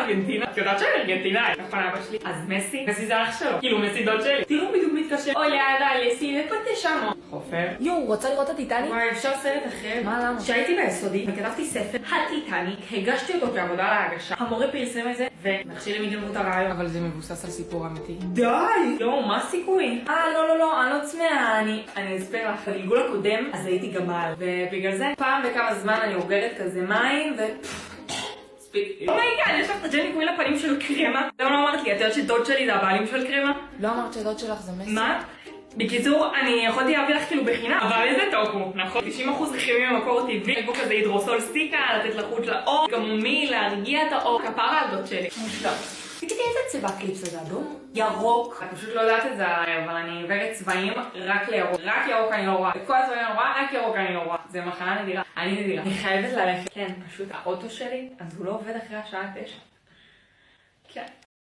ארגנטינה. את יודעת שאני ארגנטינאי, נכון אבא שלי? אז מסי זה אח שלו, כאילו מסי דוד שלי. תראו בדיוק מתקשר. Hola, dale, sí, después te llamo. חופר. יו, רוצה לראות את הטיטניק? וואי, אפשר סרט אחר? מה, למה? כשהייתי ביסודי וכתבתי ספר הטיטניק, הגשתי אותו כעבודה להגשה. המורה פרסם את זה, ונכשיל לי גנבו את הרעיון. אבל זה מבוסס על סיפור אמיתי. די! לא, מה הסיכוי? לא, אני לא צמאה, אני אספר לך. בגלגול הקודם, אז הייתי גמל, ובגלל זה פעם בכמה זמן אני אוגרת כזה מים, אומייגאד, יש לך את הג'ל ניקוי לפנים של קרמה? למה לא אמרת לי? את יודעת שדוד שלי זה הבעלים של קרמה? לא אמרת שדוד שלך זה מסי? מה? בקיצור, אני יכולתי להביא לך כאילו בחינם, אבל איזה טוב הוא, נכון? 90% רכיבים ממקור טבעי, יש בו כזה הידרוסולסטיקה, לתת לחוט לאור, קמומיל, להרגיע את האור, כפרה על דוד שלי. מושלם. תגידי איזה צבע קליפס הזה, אדום? ירוק. את פשוט לא יודעת את זה, אבל אני עוברת צבעים רק לירוק. רק ירוק אני לא רואה. את כל הצבעים אני רואה, רק ירוק אני לא רואה. זה מחנה נדירה. אני נדירה. אני חייבת ללכת. כן, פשוט האוטו שלי, אז הוא לא עובד אחרי השעה 9. כן.